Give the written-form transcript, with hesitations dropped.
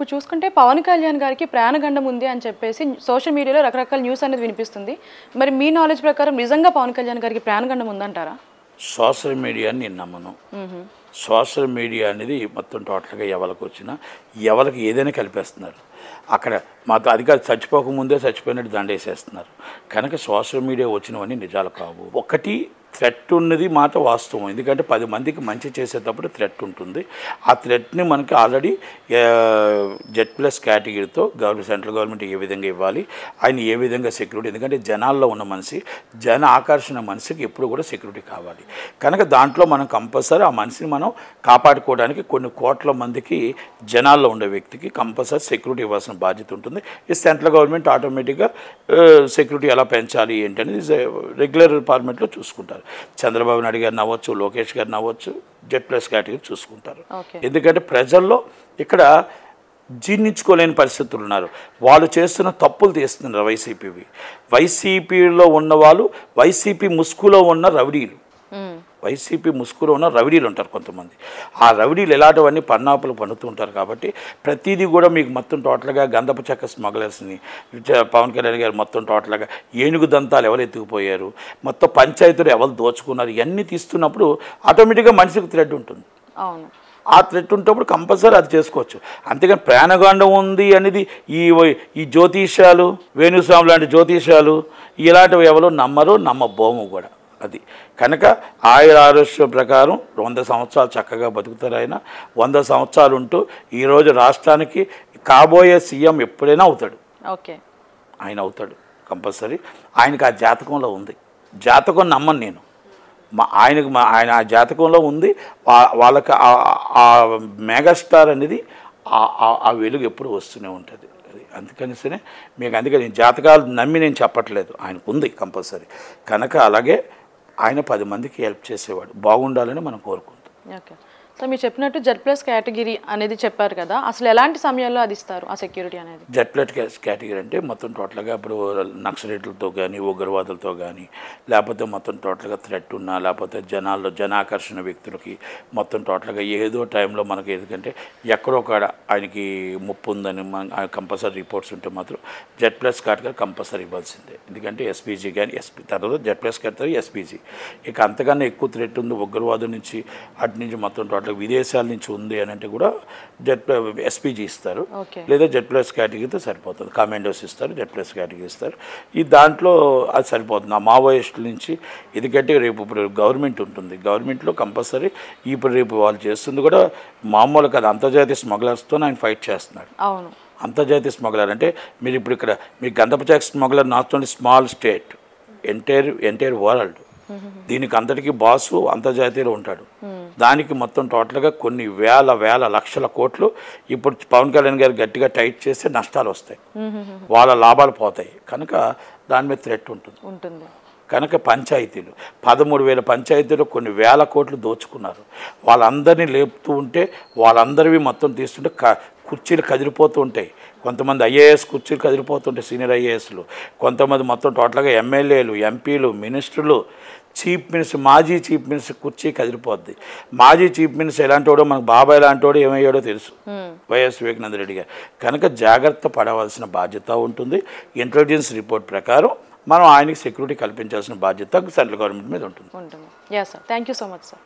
ఇప్పుడు చూసుకుంటే పవన్ కళ్యాణ్ గారికి ప్రాణగండం ఉంది అని చెప్పేసి సోషల్ మీడియాలో రకరకాల న్యూస్ అనేది వినిపిస్తుంది. మరి మీ నాలెడ్జ్ ప్రకారం నిజంగా పవన్ కళ్యాణ్ గారికి ప్రాణగండం ఉందంటారా? సోషల్ మీడియాని నేను నమ్మను. సోషల్ మీడియా అనేది మొత్తం టోటల్గా ఎవరికి వచ్చినా ఎవరికి ఏదైనా కలిపేస్తున్నారు. అక్కడ మాకు అధికారి చచ్చిపోకముందే చచ్చిపోయినట్టు దండేసేస్తున్నారు. కనుక సోషల్ మీడియా వచ్చినవన్నీ నిజాలు కావు. ఒకటి థ్రెట్ ఉన్నది మాట వాస్తవం. ఎందుకంటే 10 మందికి మంచి చేసేటప్పుడు థ్రెట్ ఉంటుంది. ఆ థ్రెట్ని మనకి ఆల్రెడీ Z+ కేటగిరీతో సెంట్రల్ గవర్నమెంట్ ఏ విధంగా ఇవ్వాలి, ఆయన ఏ విధంగా సెక్యూరిటీ, ఎందుకంటే జనాల్లో ఉన్న మనిషి, జన ఆకర్షణ మనిషికి ఎప్పుడు కూడా సెక్యూరిటీ కావాలి. కనుక దాంట్లో మనం కంపల్సరీ ఆ మనిషిని మనం కాపాడుకోవడానికి కొన్ని కోట్ల మందికి జనాల్లో ఉండే వ్యక్తికి కంపల్సరీ సెక్యూరిటీ ఇవ్వాల్సిన బాధ్యత ఉంటుంది. ఈ సెంట్రల్ గవర్నమెంట్ ఆటోమేటిక్గా సెక్యూరిటీ ఎలా పెంచాలి ఏంటనేది రెగ్యులర్ ఫార్మేట్లో చూసుకుంటారు. చంద్రబాబు నాయుడు గారిని అవ్వచ్చు, లోకేష్ గారిని అవ్వచ్చు, Z+ కేటగిరీ చూసుకుంటారు. ఎందుకంటే ప్రజల్లో ఇక్కడ జీర్ణించుకోలేని పరిస్థితులు ఉన్నారు. వాళ్ళు చేస్తున్న తప్పులు తీస్తున్నారు వైసీపీలో ఉన్న వాళ్ళు, వైసీపీ ముసుగులో ఉన్న రౌడీలు, వైసీపీ ముసుగులో ఉన్న రౌడీలు ఉంటారు కొంతమంది. ఆ రౌడీలు ఎలాంటివన్నీ పన్నాపులు పన్నుతూ ఉంటారు. కాబట్టి ప్రతిదీ కూడా మీకు మొత్తం టోటల్గా గంధపు చెక్క స్మగ్లర్స్ని పవన్ కళ్యాణ్ గారు మొత్తం టోటల్గా ఏనుగు దంతాలు ఎవరు ఎత్తుకుపోయారు, మొత్తం పంచాయతీలు ఎవరు దోచుకున్నారు, ఇవన్నీ తీస్తున్నప్పుడు ఆటోమేటిక్గా మనిషికి థ్రెడ్ ఉంటుంది. ఆ థ్రెట్ ఉన్నప్పుడు కంపల్సరీ అది చేసుకోవచ్చు. అంతేగాని ప్రాణగండం ఉంది అనేది ఈ జ్యోతిష్యాలు, వేణుస్వామి లాంటి జ్యోతిష్యాలు ఇలాంటివి ఎవరు నమ్మరు, నమ్మబోము కూడా. అది కనుక ఆరోగ్య ప్రకారం 100 సంవత్సరాలు చక్కగా బతుకుతారు. ఆయన 100 సంవత్సరాలు ఉంటూ ఈరోజు రాష్ట్రానికి కాబోయే సీఎం ఎప్పుడైనా అవుతాడు. ఆయన అవుతాడు కంపల్సరీ. ఆయనకు ఆ జాతకంలో ఉంది. జాతకం నమ్మను నేను, ఆయన ఆ జాతకంలో ఉంది. వాళ్ళకి ఆ మెగాస్టార్ అనేది ఆ వెలుగు ఎప్పుడు వస్తూనే ఉంటుంది. అది అందుకని సరే అందుకని జాతకాలు నమ్మి నేను చెప్పట్లేదు, ఆయనకు ఉంది కంపల్సరీ. కనుక అలాగే ఆయన 10 మందికి హెల్ప్ చేసేవాడు, బాగుండాలని మనం కోరుకుంటాం. సో మీరు చెప్పినట్టు Z+ కేటగిరీ అనేది చెప్పారు కదా, అసలు ఎలాంటి సమయాల్లో అది ఇస్తారు ఆ సెక్యూరిటీ అనేది? Z+ కేటగిరీ అంటే మొత్తం టోటల్గా ఇప్పుడు నక్సలైట్లతో కానీ, ఉగ్రవాదులతో కానీ, లేకపోతే మొత్తం టోటల్గా థ్రెట్ ఉన్నా, లేకపోతే జనాకర్షణ వ్యక్తులకి మొత్తం టోటల్గా ఏదో టైంలో మనకి ఎందుకంటే ఎక్కడో ఒక ఆయనకి ముప్పు ఉందని కంపల్సరీ రిపోర్ట్స్ ఉంటే మాత్రం Z+ కేటగిరీ కంపల్సరీ ఇవ్వాల్సిందే. ఎందుకంటే SPG కానీ తర్వాత Z+ కేటగిరీ SPG. ఇక అంతకన్నా ఎక్కువ థ్రెట్ ఉంది ఉగ్రవాదు నుంచి, అటు నుంచి మొత్తం టోటల్ విదేశాల నుంచి ఉంది అని అంటే కూడా SPG ఇస్తారు, లేదా Z+ కేటగిరీతో సరిపోతుంది. కమాండోస్ ఇస్తారు, Z+ కేటగిరీ ఇస్తారు. ఈ దాంట్లో అది సరిపోతుంది. ఆ మావోయిస్టుల నుంచి. ఎందుకంటే రేపు ఇప్పుడు గవర్నమెంట్ ఉంటుంది, గవర్నమెంట్లో కంపల్సరీ ఇప్పుడు రేపు వాళ్ళు చేస్తుంది కూడా మామూలు కదా, అంతర్జాతీయ స్మగ్లర్స్తో ఆయన ఫైట్ చేస్తున్నాడు. అంతర్జాతీయ స్మగ్లర్ అంటే మీరు ఇప్పుడు ఇక్కడ మీ గంధపు చెక్క smuggler not only small state, entire world. దీనికి అంతటికీ బాసు అంతర్జాతీయలో ఉంటాడు. దానికి మొత్తం టోటల్గా కొన్ని వేల లక్షల కోట్లు ఇప్పుడు పవన్ కళ్యాణ్ గారు గట్టిగా టైట్ చేస్తే నష్టాలు వస్తాయి, వాళ్ళ లాభాలు పోతాయి. కనుక దాని మీద థ్రెట్ ఉంటుంది. కనుక పంచాయతీలు 13,000 పంచాయతీలు కొన్ని వేల కోట్లు దోచుకున్నారు. వాళ్ళందరినీ లేపుతూ ఉంటే వాళ్ళందరివి మొత్తం తీస్తుంటే కుర్చీలు కదిలిపోతూ ఉంటాయి. కొంతమంది IAS కుర్చీలు కదిలిపోతుంటాయి, సీనియర్ IASలు. కొంతమంది మొత్తం టోటల్గా ఎమ్మెల్యేలు, ఎంపీలు, మినిస్టర్లు, చీఫ్ మినిస్టర్, మాజీ చీఫ్ మినిస్టర్ కుర్చీ కదిలిపోద్ది. మాజీ చీఫ్ మినిస్టర్ ఎలాంటి వాడో మనకు బాబాయ్ లాంటి వాడు ఏమయ్యాడో తెలుసు, వైఎస్ వివేకానంద రెడ్డి గారు. కనుక జాగ్రత్త పడవలసిన బాధ్యత ఉంటుంది. ఇంటెలిజెన్స్ రిపోర్ట్ ప్రకారం మనం ఆయనకి సెక్యూరిటీ కల్పించాల్సిన బాధ్యత సెంట్రల్ గవర్నమెంట్ మీద ఉంటుంది. Yeah sir, thank you so much sir.